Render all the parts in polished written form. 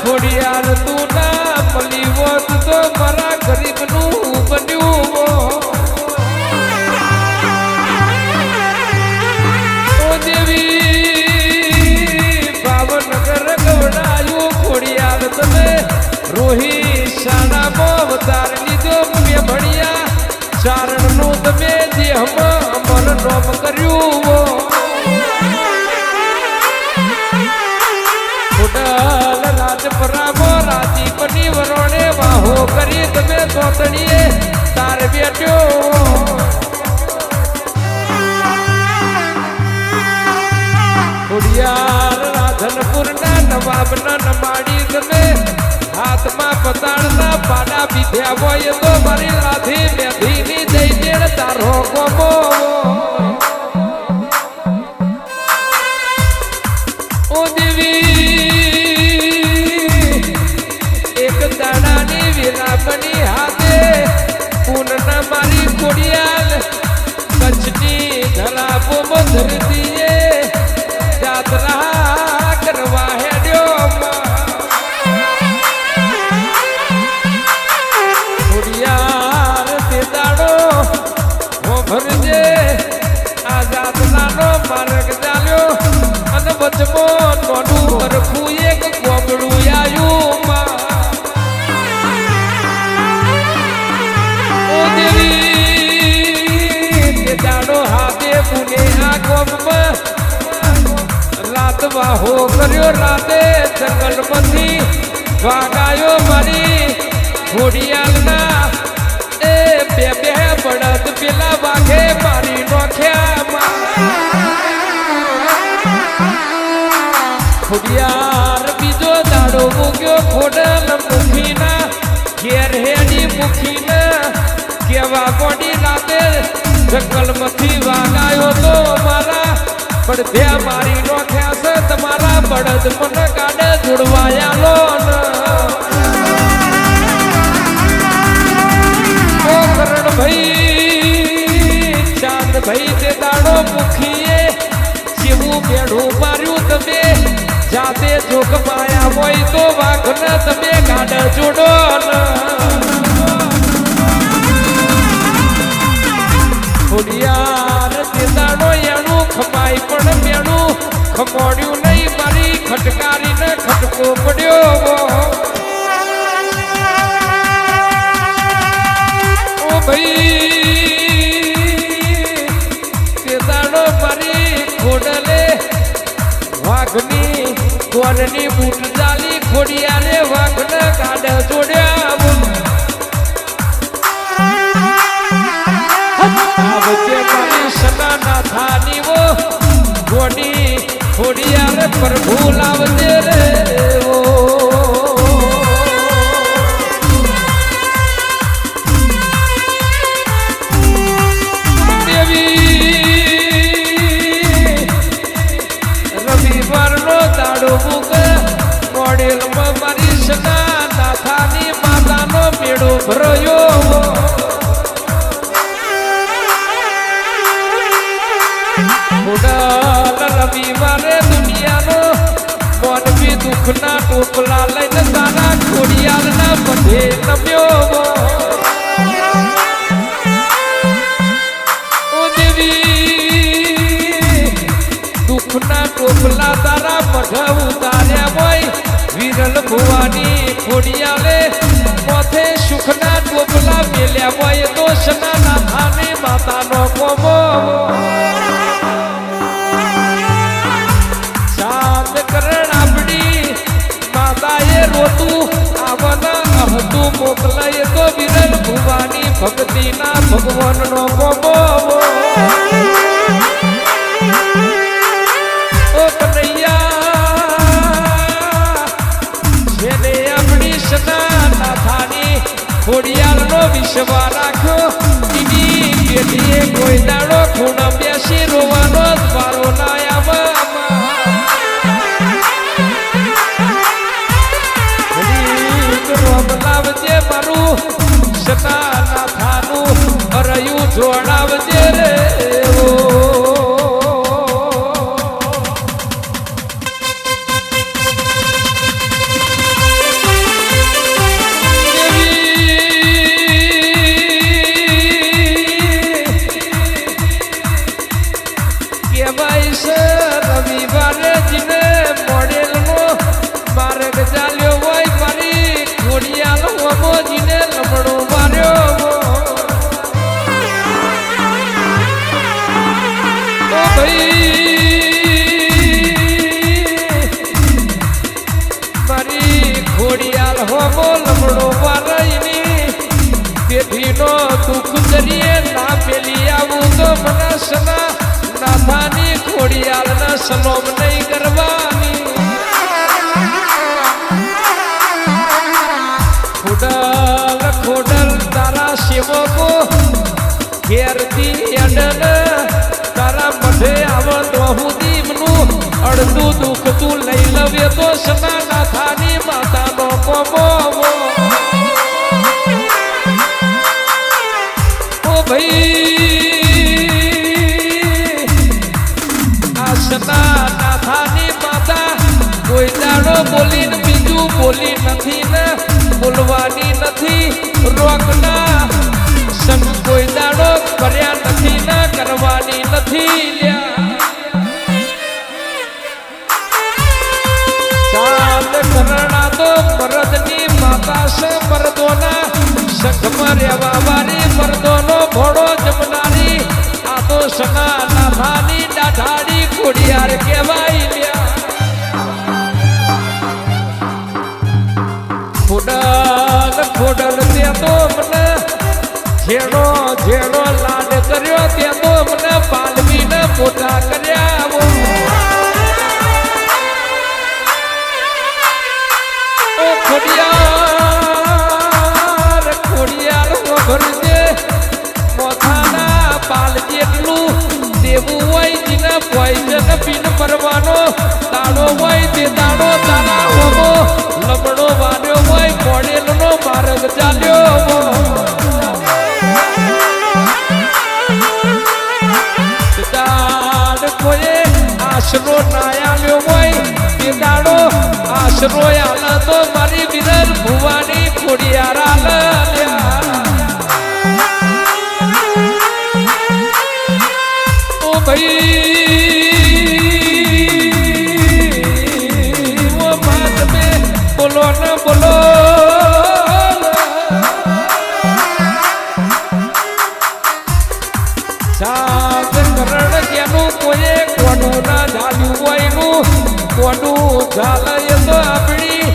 ખોડિયાર તું ના મળી હોત તો મારા ગરીબનું બન્યું ઓ દેવી ભાવનગર ગવડાયું ખોડિયાર તમે રોહી શાળામાં અવતાર લીધો મેં ભણ્યા ચારણનું તમે જે અમર નોમ કર્યું રાજપરામો રાજીપની વરોણે વાહો કરી તમે તોતણીએ તાર બેઠ્યો ખોડિયાર રાધનપુરના નવાબના નમાડી તમે હાથમાં પતાળના પાડા પીધ્યા હોય તો મારી રાધી મેધીની જઈ દેડ તારો કોમો ઓ દેવી એક દાડાની વિરામની હાથે પૂનના મારી ખોડિયાલ કચ્છની ધરાપોમાં ધરતીએ જાત્રા કરવા હેડ્યો ખોડિયાર તે દાડો ભરજે આ જાતનાનો માર્ગ ચાલ્યો અને વચમો નોનું હરખું એક ગોમડું આયું ઓ દેવી તે દાડો હાથે પુને આ ગોમમાં રાત વાહો કર્યો રાતે જંગલમાંથી વાગાયો મારી ખોડિયાલના એ બે બે બળદ પેલા વાઘે મારી નોખ્યા ખોડિયાર બીજો દાડો મૂક્યો ખોડલ મુખીના ઘેર હેડી મુખીના કેવા કોડી રાતે જંગલમાંથી વાગાયો તો મારા પડધ્યા મારી નોખ્યા છે તમારા બળદ મને કાઢે જોડવાયા લો કરણ ભાઈ ચાંદ ભાઈ તે દાડો મુખીએ જેવું બેડું માર્યું તમે જાતે જોગમાયા હોય તો વાઘને તમે ગાડ જોડો ખોડિયાર તે દાડો એનું ખમાઈ પણ બેડું ખમોડ્યું નહીં મારી ખટકારીને ખટકો પડ્યો તે દાડો મારી ખોડલે વાઘની કોનની બૂટ ચાલી ખોડિયારે વાઘને ગાડ જોડ્યા વચ્ચે મારી સના ના થાની વો ગોડી ખોડિયારે પ્રભુ લાવજે રે ઓ રવિવારનો દાડો મૂક મોડેલમાં મારી સના નાથાની માતાનો મેળો ભર્યો રવિવારે દુનિયાનો મોનવી દુઃખના ટોપલા લઈને તારા ખોડિયારના બધે નમ્યો ઓ દેવી દુઃખના ટોપલા તારા મઢ ઉતાર્યા હોય વિરલ ભુવાની ખોડિયાલે પોતે સુખના ટોપલા મેલ્યા હોય તો સના નાથાની માતાનો કોમો રોતું આવના હતું મોકલાય તો વિરલ ભુવાની ભક્તિના ભગવાનનો કોમો ઓ કનૈયા જેને આપણી સના નાથાની ખોડિયાલનો વિશ્વાસ રાખ્યો એની પેટીએ કોઈ દાડો ખૂણ બેસી રોવાનો વારો ના આવે લાવજે મારું સના નાથાનું અરયું જોડાવજે રે ઘોડિયાલ હોમો લમડો વારઈની પેઢીનો દુઃખ દરિયે ના પેલી આવું તો મનસના નાથાની ઘોડિયાલના સલોમ નહીં કરવાની ખોડલ તારા સેવકો ઘેરથી અડન તારા મઢે આવત હું દીમનું અડધું દુઃખ તું લઈ લવે તો સના નાથાની માતાનો કોમો ઓ ભાઈ આ સના નાથાની માતા કોઈ દાડો બોલીને બીજું બોલી નથી ને બોલવાની નથી રોકના સંગ કોઈ દાડો કર્યા નથી ને કરવાની નથી ચાંદ કરણા તો મરદની માતા છે મરદોના સંઘમાં રહેવા વાળી મરદોનો ઘોડો જમનારી આ તો સના નાથાની દાઢાડી ઘોડિયાર કહેવાય લ્યા ખોડલ તે તો મને ઝેડો લાડ કર્યો તે તો મને પાલવીને મોટા કર્યા ઓ ખોડિયાર ભરજે મોથાના પાલ જેટલું દેવું હોય જીને પોઈઝન પીન મરવાનો દાડો હોય તે દાડો તારા હોમો લમડો વાર્યો હોય કોડેલનો માર્ગ ચાલ્યો દાડ કોએ આશરો ના આલ્યો હોય તે દાડો આશરો આલે તો મારી વિરલ ભુવાની ખોડિયાર આલ્યા ઓ ભાઈ ઓ બાત મે બોલો ન બોલો સાત કરણ જેનું કોઈ કોડું ના ઝાલ્યું હોયનું કોડું ઝાલે તો આપણી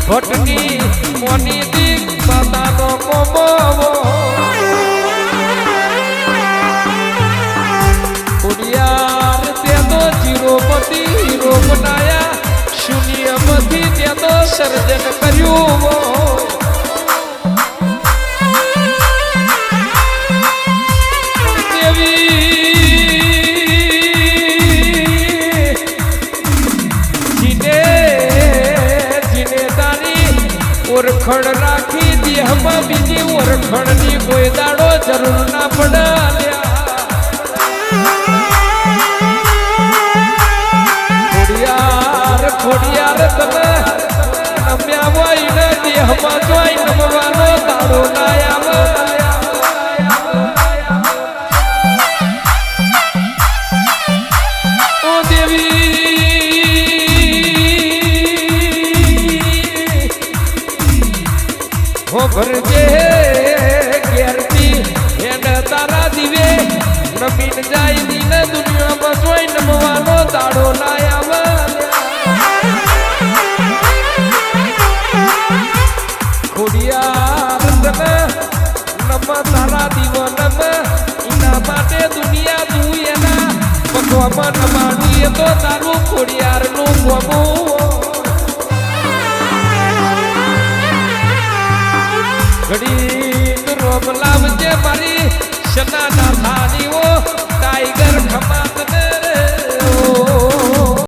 ભટની મોની દીક માતાનો કોમો ખોડિયાર તે તો જીરોપતિ હીરો બનાયા શૂન્યમાંથી તે તો સર્જન કર્યું ઓરખડ રાખી દેહમાં બીજી ઓરખડની કોઈ દાડો જરૂર ના પડે ખોડિયાર તમે નમ્યા હોય ને દેહમાં જોઈ નમવાનો દાડો ના આવે ઓ દેવી હો ભરજે ઘેરથી એને તારા દીવે નમીન જાય દીને દુનિયામાં જોઈ નમવાનો દાડો ના આવે ખોડિયાર તને નમ તારા દીવનમ એના માટે દુનિયા તું એના ભગવાન નમાડું એ તો તારું ખોડિયારનું ગમું ઘડી રોમ લાવજે મારી સના નાથાની ઓ